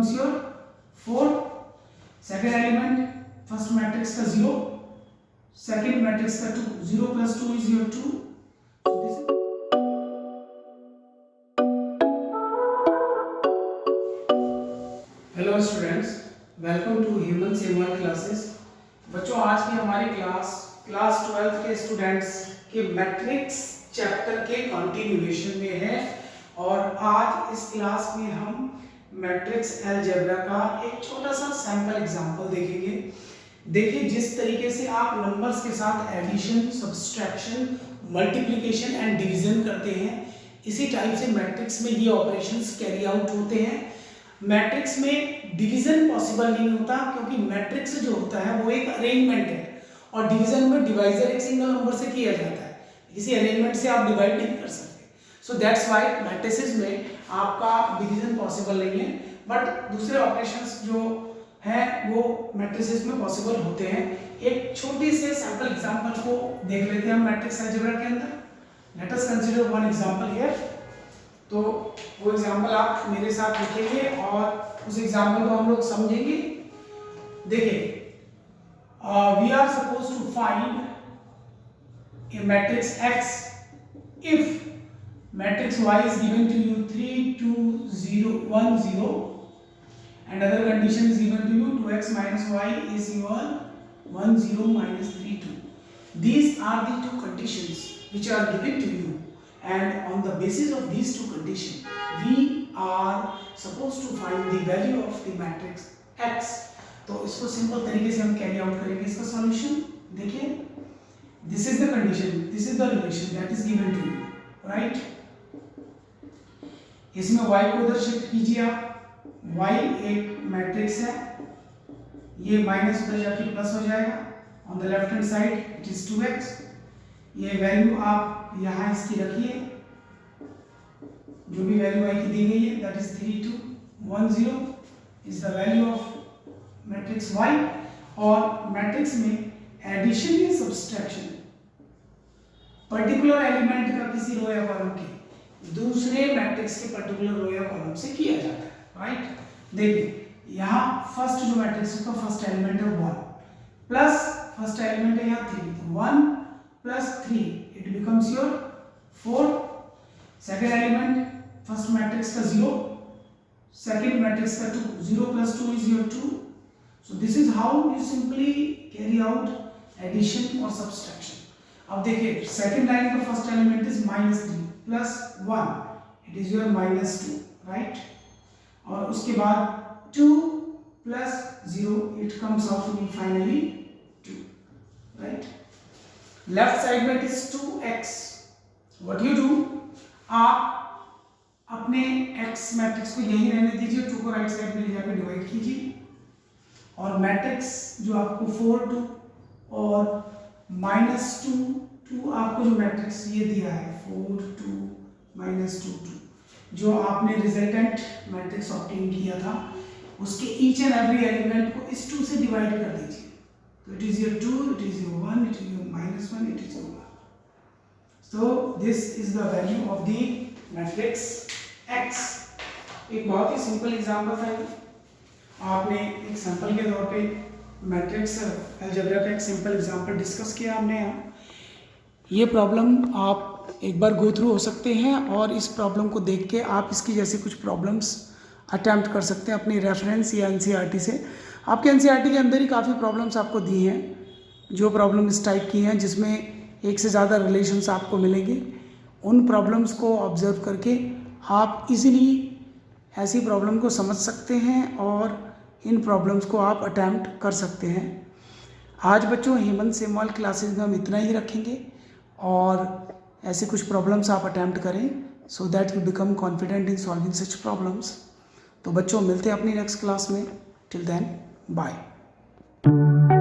becomes your 4. Second element, first matrix का 0, second matrix का 2. 0 plus 2 is your 2. Hello students, welcome to human सेमल classes. बच्चों, आज की हमारी क्लास 12 के स्टूडेंट्स के मैट्रिक्स चैप्टर के कंटिन्यूएशन में है और आज इस क्लास में हम मैट्रिक्स अलजेब्रा का एक छोटा सा सैंपल एग्जांपल देखेंगे। देखिए, जिस तरीके से आप नंबर्स के साथ addition, subtraction, multiplication and division करते हैं, इसी टाइप से मैट्रिक्स में ये ऑपरेशंस कैरी आउट होते हैं। मैट्रिक्स में डिवीजन पॉसिबल नहीं होता क्योंकि मैट्रिक्स जो होता है वो एक अरेंजमेंट है और डिवीजन में डिवाइजर एक सिंगल नंबर से किया जाता है, किसी अरेंजमेंट से आप डिवाइड नहीं कर सकते। सो दैट्स व्हाई मैट्रिसेस में आपका डिवीजन पॉसिबल नहीं है, बट दूसरे ऑपरेशंस जो हैं वो मैट्रिसेस में पॉसिबल होते हैं। एक छोटी से सैंपल एग्जांपल को देख लेते हैं हम मैट्रिक्स अलजेब्रा के अंदर। Let us consider one example here. तो वो एग्जांपल आप मेरे साथ लिखेंगे और उस एग्जांपल को हम लोग समझेंगे। देखिए, we are suppose to find a matrix X if matrix Y is given to you 3 2 0 1 0 and other condition is given to you 2x minus y is equal 1 0 minus 3 2. These are the two conditions which are given to you, and on the basis of these two conditions we are supposed to find the value of the matrix X. तो इसको simple तरीके से हम carry out करेंगे इसका solution. देखिए, this is the condition, this is the relation that is given to you, right? इसमें y को उधर शिफ्ट कीजिए आप। y एक मैट्रिक्स है, ये माइनस पर जाके प्लस हो जाएगा। On the left hand side it is 2x। ये वैल्यू आप यहाँ इसकी रखिए, जो भी वैल्यू y की दी गई है that is 3 2 1 0 is the value of matrix y। और मैट्रिक्स में एडिशन या सब्सट्रैक्शन पर्टिकुलर एलिमेंट का किसी रो या कॉलम के दूसरे मैट्रिक्स के पर्टिकुलर रो या कॉलम से किया जाता है, राइट? देखिए, यहाँ फर्स्ट जो मैट्रिक्स का फर्स्ट एलिमेंट है 1 प्लस फर्स्ट एलिमेंट है यहाँ 3, तो 1 plus 3 it becomes your 4। Second element first matrix का 0, सेकेंड मैट्रिक्स का 2, 0 plus 2 is your 2। So this is how you simply carry out addition और सब्सट्रैक्शन। अब देखिए, सेकेंड लाइन का first element is -3 plus 1 it is your -2, right? और उसके बाद 2 plus 0 it comes out to be finally 2, right? Left side में it is 2x। What you do, आप अपने x मैट्रिक्स को यही रहने दीजिए, 2 को राइट साइड में ले जाकर डिवाइड कीजिए और मैट्रिक्स जो आपको 4 2 और -2 2 आपको जो मैट्रिक्स ये दिया है 4 2 -2 2, जो आपने रिजल्टेंट मैट्रिक्स ऑब्टेन किया था, उसके ईच एंड एवरी एलिमेंट को इस 2 से डिवाइड कर दीजिए। तो it is your 2, it is your 1, it is your -1, it is your 1। So this is the value of the matrix X। एक बहुत ही सिंपल एग्जांपल था। आपने एक सैंपल के तौर पे मैट्रिक्स अलजेब्रा का एक सिंपल एग्जांपल डिस्कस किया हमने यहाँ। ये प्रॉब्लम आप एक बार गो थ्रू हो सकते हैं और इस प्रॉब्लम को देख के आप इसकी जैसे कुछ प्रॉब्लम्स अटैम्प्ट कर सकते हैं अपनी रेफरेंस या एनसीईआरटी से। आपके एनसीईआरटी के अंदर ही काफ़ी प्रॉब्लम्स आपको दी हैं, जो प्रॉब्लम इस टाइप की हैं जिसमें एक से ज़्यादा रिलेशंस आपको मिलेंगे। उन प्रॉब्लम्स को ऑब्जर्व करके आप इजीली ऐसी प्रॉब्लम को समझ सकते हैं और इन प्रॉब्लम्स को आप अटैम्प्ट कर सकते हैं। आज बच्चों हेमंत सेमवाल क्लासेस में हम इतना ही रखेंगे और ऐसे कुछ प्रॉब्लम्स आप अटैम्प्ट करें so that you become confident in solving such problems. तो बच्चों, मिलते हैं अपनी नेक्स्ट क्लास में। Till then, bye.